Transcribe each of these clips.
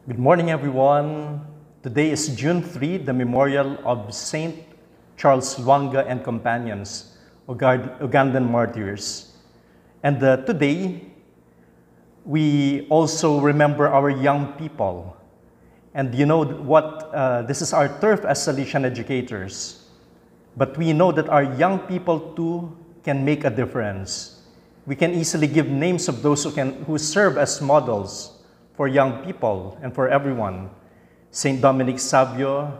Good morning, everyone. Today is June 3, the memorial of Saint Charles Lwanga and companions, Ugandan martyrs. And today, we also remember our young people. And you know what? This is our turf as Salesian educators. But we know that our young people too can make a difference. We can easily give names of those who serve as models for young people and for everyone. Saint Dominic Savio,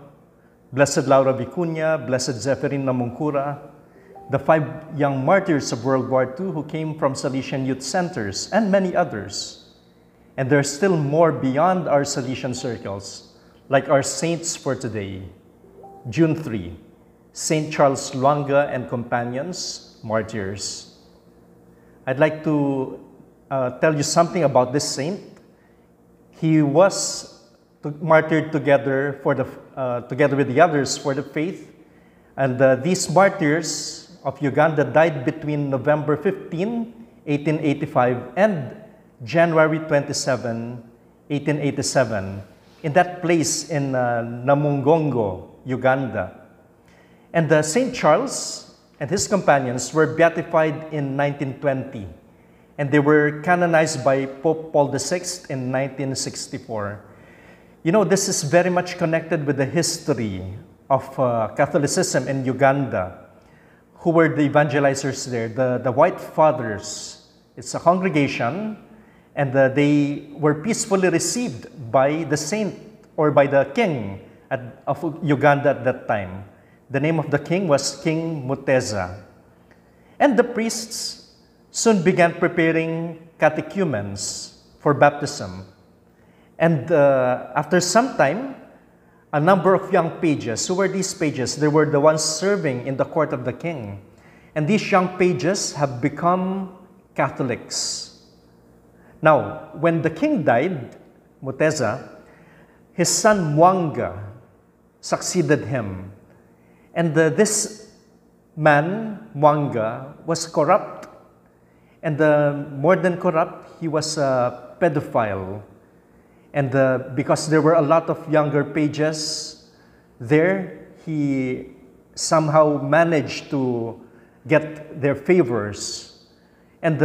Blessed Laura Vicuña, Blessed Zephyrin Namuncura, the 5 young martyrs of World War II who came from Salesian youth centers, and many others. And there are still more beyond our Salesian circles, like our saints for today. June 3, Saint Charles Lwanga and companions, martyrs. I'd like to tell you something about this saint. He was martyred together with the others for the faith. And these martyrs of Uganda died between November 15, 1885 and January 27, 1887, in that place in Namugongo, Uganda. And St. Charles and his companions were beatified in 1920. And they were canonized by Pope Paul VI in 1964. You know, this is very much connected with the history of Catholicism in Uganda. Who were the evangelizers there? The White Fathers. It's a congregation, and they were peacefully received by the saint or by the king of Uganda at that time. The name of the king was King Mutesa. And the priests soon began preparing catechumens for baptism. And after some time, a number of young pages, who were these pages? They were the ones serving in the court of the king. And these young pages have become Catholics. Now, when the king died, Mutesa, his son Lwanga succeeded him. And this man, Lwanga, was corrupt. And more than corrupt, he was a pedophile. And because there were a lot of younger pages there, he somehow managed to get their favors. And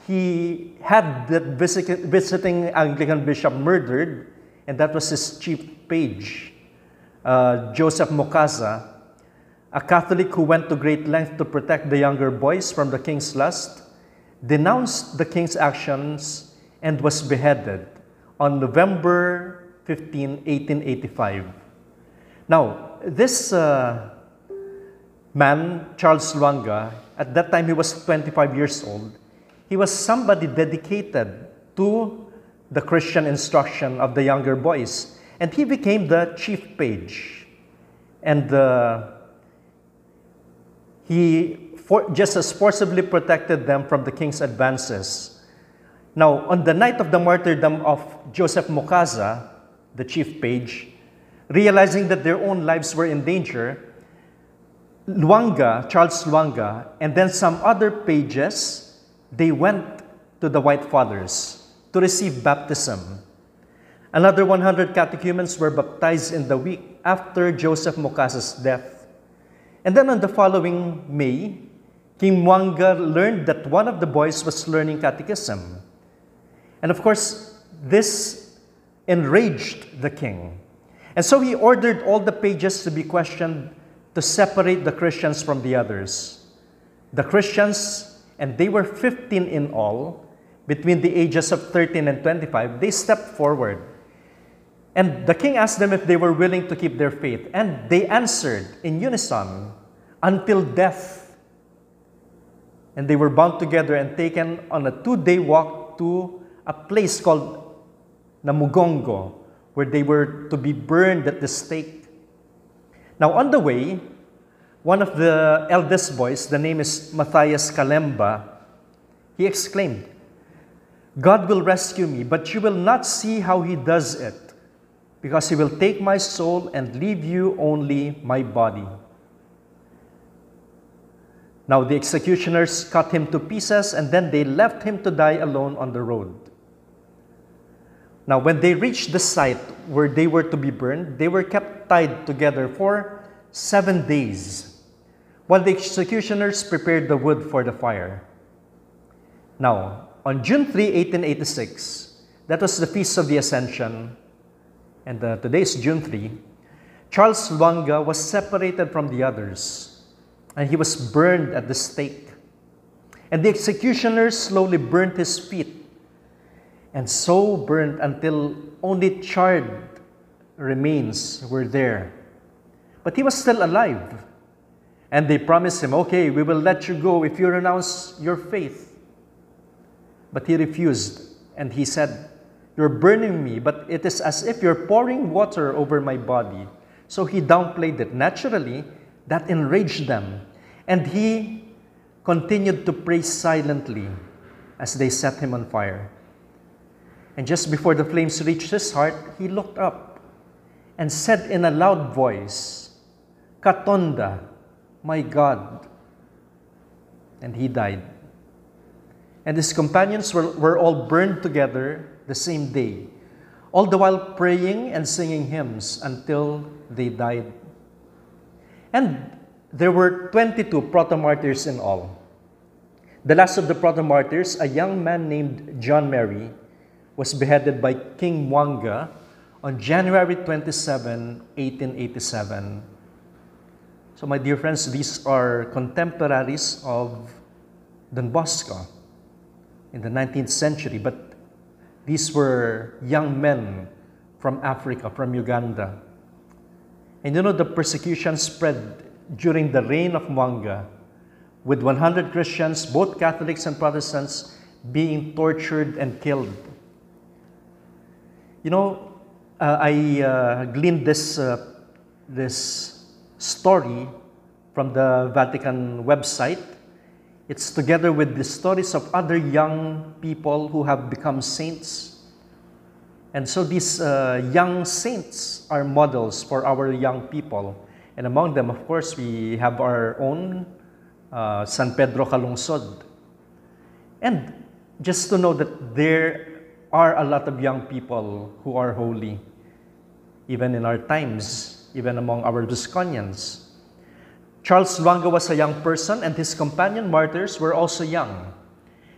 he had that visiting Anglican bishop murdered, and that was his chief page, Joseph Mukasa, a Catholic who went to great length to protect the younger boys from the king's lust, denounced the king's actions, and was beheaded on November 15, 1885. Now, this man, Charles Lwanga, at that time he was 25 years old. He was somebody dedicated to the Christian instruction of the younger boys. And he became the chief page. And he just as forcibly protected them from the king's advances. Now, on the night of the martyrdom of Joseph Mukasa, the chief page, realizing that their own lives were in danger, Charles Lwanga, and then some other pages, they went to the White Fathers to receive baptism. Another 100 catechumens were baptized in the week after Joseph Mukasa's death. And then on the following May, King Lwanga learned that one of the boys was learning catechism. And of course, this enraged the king. And so he ordered all the pages to be questioned to separate the Christians from the others. The Christians, and they were 15 in all, between the ages of 13 and 25, they stepped forward. And the king asked them if they were willing to keep their faith. And they answered in unison, until death. And they were bound together and taken on a 2-day walk to a place called Namugongo, where they were to be burned at the stake. Now on the way, one of the eldest boys, the name is Matthias Kalemba, he exclaimed, "God will rescue me, but you will not see how he does it, because he will take my soul and leave you only my body." Now the executioners cut him to pieces, and then they left him to die alone on the road. Now, when they reached the site where they were to be burned, they were kept tied together for 7 days, while the executioners prepared the wood for the fire. Now, on June 3, 1886, that was the Feast of the Ascension, and today is June 3, Charles Lwanga was separated from the others, and he was burned at the stake. And the executioners slowly burnt his feet, and so burned until only charred remains were there. But he was still alive. And they promised him, okay, we will let you go if you renounce your faith. But he refused, and he said, you're burning me, but it is as if you're pouring water over my body. So he downplayed it. Naturally, that enraged them. And he continued to pray silently as they set him on fire. And just before the flames reached his heart, he looked up and said in a loud voice, Katonda, my God. And he died. And his companions were all burned together the same day, all the while praying and singing hymns until they died. And there were 22 proto-martyrs in all. The last of the proto-martyrs, a young man named John Mary, was beheaded by King Lwanga on January 27, 1887. So my dear friends, these are contemporaries of Don Bosco in the 19th century, but these were young men from Africa, from Uganda. And you know, the persecution spread during the reign of Lwanga, with 100 Christians, both Catholics and Protestants, being tortured and killed. You know, I gleaned this story from the Vatican website. It's together with the stories of other young people who have become saints. And so these young saints are models for our young people. And among them, of course, we have our own San Pedro Calungsod. And just to know that there are a lot of young people who are holy, even in our times, even among our Lusconians. Charles Lwanga was a young person, and his companion martyrs were also young.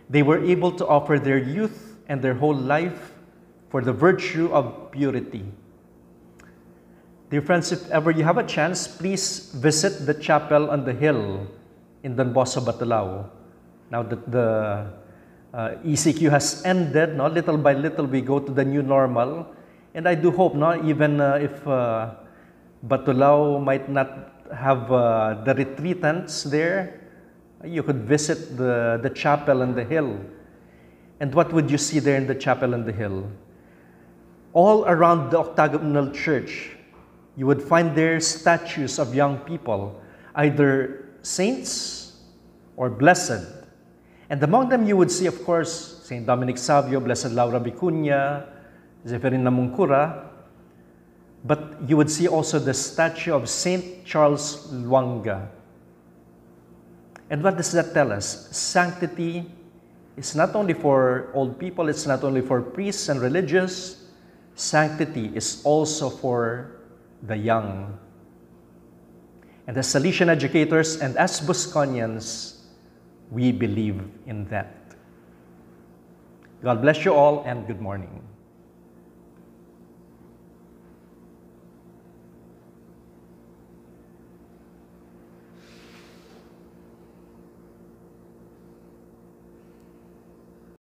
They were able to offer their youth and their whole life for the virtue of purity. Dear friends, if ever you have a chance, please visit the chapel on the hill in Don Bosco, Batulao. Now that the ECQ has ended, no, little by little we go to the new normal. And I do hope, no, even if Batulao might not have the retreatants there, you could visit the chapel on the hill. And what would you see there in the chapel on the hill? All around the octagonal church, you would find there statues of young people, either saints or blessed. And among them, you would see, of course, St. Dominic Savio, Blessed Laura Vicuña, Zeferina Mungkura, but you would see also the statue of St. Charles Lwanga. And what does that tell us? Sanctity is not only for old people, it's not only for priests and religious. Sanctity is also for the young. And as Salesian educators and as Bosconians, we believe in that. God bless you all and good morning.